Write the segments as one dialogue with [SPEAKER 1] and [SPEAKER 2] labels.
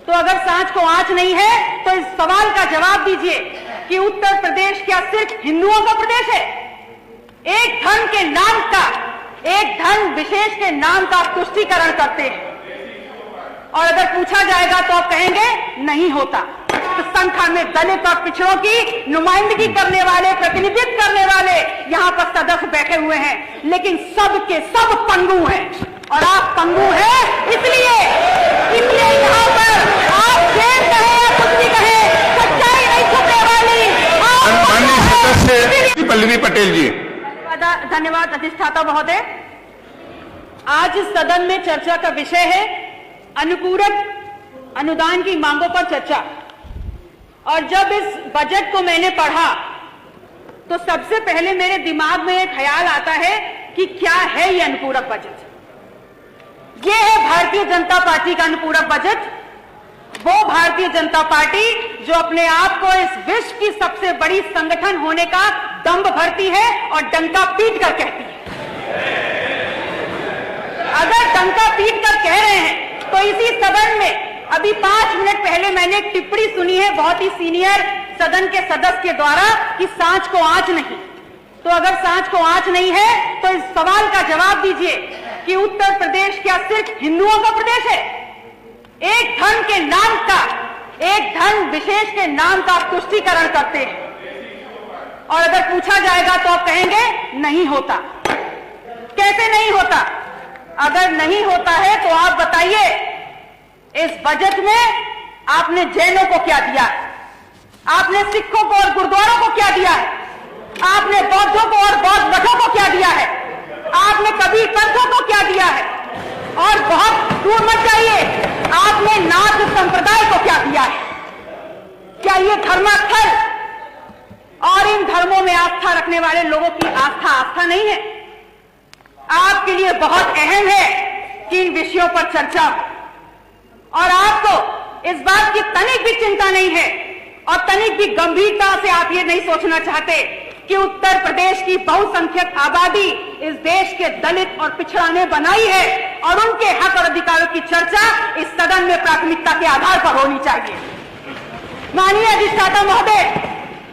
[SPEAKER 1] तो अगर सांच को आंच नहीं है तो इस सवाल का जवाब दीजिए कि उत्तर प्रदेश क्या सिर्फ हिंदुओं का प्रदेश है? एक धर्म के नाम का, एक धर्म विशेष के नाम का आप तुष्टीकरण करते हैं और अगर पूछा जाएगा तो आप कहेंगे नहीं होता। तो संख्या में दलित और पिछड़ों की नुमाइंदगी करने वाले, प्रतिनिधित्व करने वाले यहां पर सदस्य बैठे हुए हैं, लेकिन सब के सब पंगु हैं और आप पंगु हैं। इसलिए यहां पर आप जेल कहें या कुछ भी कहें, सच्चाई नहीं छुपने वाली।
[SPEAKER 2] माननीय सदस्य पल्लवी पटेल जी।
[SPEAKER 1] धन्यवाद अधिष्ठाता महोदय। आज इस सदन में चर्चा का विषय है अनुपूरक अनुदान की मांगों पर चर्चा। और जब इस बजट को मैंने पढ़ा तो सबसे पहले मेरे दिमाग में एक ख्याल आता है कि क्या है ये अनुपूरक बजट। ये है भारतीय जनता पार्टी का अनुपूरक बजट। वो भारतीय जनता पार्टी जो अपने आप को इस विश्व की सबसे बड़ी संगठन होने का दंभ भरती है और डंका पीट कर कहती है। अगर डंका पीट कर कह रहे हैं तो इसी सदन में अभी 5 मिनट पहले मैंने एक टिप्पणी सुनी है बहुत ही सीनियर सदन के सदस्य के द्वारा कि सांच को आंच नहीं। तो अगर सांच को आंच नहीं है तो इस सवाल का जवाब दीजिए कि उत्तर प्रदेश क्या सिर्फ हिंदुओं का प्रदेश है? एक धर्म के नाम का, एक धर्म विशेष के नाम का आप तुष्टीकरण करते हैं और अगर पूछा जाएगा तो आप कहेंगे नहीं होता। कैसे नहीं होता? अगर नहीं होता है तो आप बताइए इस बजट में आपने जैनों को क्या दिया है? आपने सिखों को और गुरुद्वारों को क्या दिया है? आपने बौद्धों को और बौद्ध मठों को क्या दिया है? आपने कबीर पंथों को क्या दिया है? और बहुत दूर मत जाइए, आपने नाथ संप्रदाय को क्या दिया है? क्या ये धर्मास्थल और इन धर्मों में आस्था रखने वाले लोगों की आस्था नहीं है? आपके लिए बहुत अहम है कि इन विषयों पर चर्चा हो और आपको इस बात की तनिक भी चिंता नहीं है और तनिक भी गंभीरता से आप ये नहीं सोचना चाहते कि उत्तर प्रदेश की बहुसंख्यक आबादी इस देश के दलित और पिछड़ा ने बनाई है और उनके हक और अधिकारों की चर्चा इस सदन में प्राथमिकता के आधार पर होनी चाहिए। माननीय अधिष्ठाता महोदय,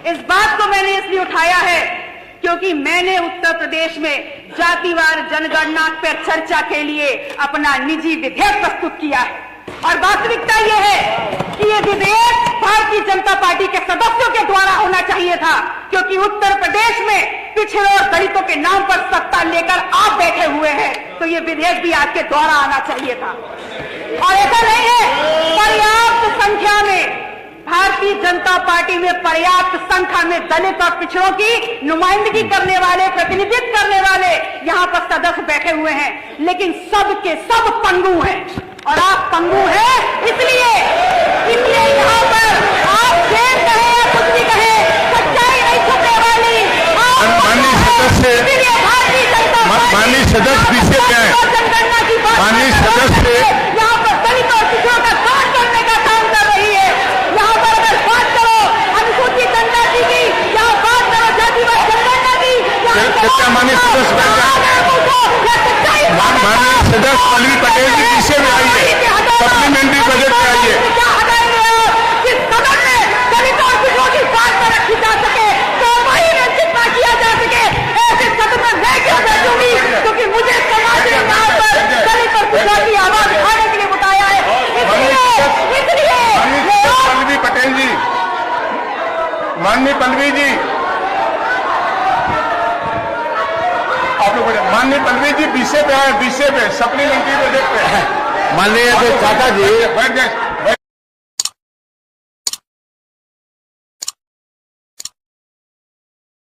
[SPEAKER 1] इस बात को मैंने इसलिए उठाया है क्योंकि मैंने उत्तर प्रदेश में जातिवार जनगणना पर चर्चा के लिए अपना निजी विधेयक प्रस्तुत किया है और वास्तविकता यह है कि यह विधेयक भारतीय जनता पार्टी के सदस्यों के द्वारा होना चाहिए था, क्योंकि उत्तर प्रदेश में पिछड़े और दलितों के नाम पर सत्ता लेकर आप बैठे हुए हैं, तो यह विधेयक भी आपके द्वारा आना चाहिए था। और ऐसा नहीं है, पर्याप्त संख्या में भारतीय जनता पार्टी में पर्याप्त संख्या में दलित और पिछड़ों की नुमाइंदगी करने वाले, प्रतिनिधित्व करने वाले यहां पर सदस्य बैठे हुए हैं, लेकिन सब के सब पंगु हैं और आप पंगु हैं। इसलिए यहां पर आप जेल कहें या कुछ भी कहें, सच्चाई नहीं छुपने वाली।
[SPEAKER 2] माननीय सदस्य विषय क्या है? माननीय सदस्य
[SPEAKER 1] यहाँ पर दलित और पिछड़ों का काट करने का काम कर रही है। यहाँ पर अगर बात करो अनुसूचित जनजाति की, यहाँ बात करो जातिवाद जनगणना की,
[SPEAKER 2] माननीय सदस्य पल्लवी पटेल जी पीछे में आइए, सप्लीमेंट्री बजट में आइए।
[SPEAKER 1] जिस सदन में दलित और पिछड़ों की बात पर रखी जा सके तो वही जितना किया जा सके, ऐसे सदन में मैं क्यों बैठूंगी? क्योंकि मुझे समाज ने यहाँ पर दलित और पिछड़ों की आवाज उठाने के लिए बताया है। इसलिए
[SPEAKER 2] पल्लवी पटेल जी, माननीय पल्लवी जी, आप लोग माननीय पल्लवी जी विषय पे आए, विषय पे सप्लीमेंट्री बजट पे।
[SPEAKER 3] माननीय अधिष्ठाता जी,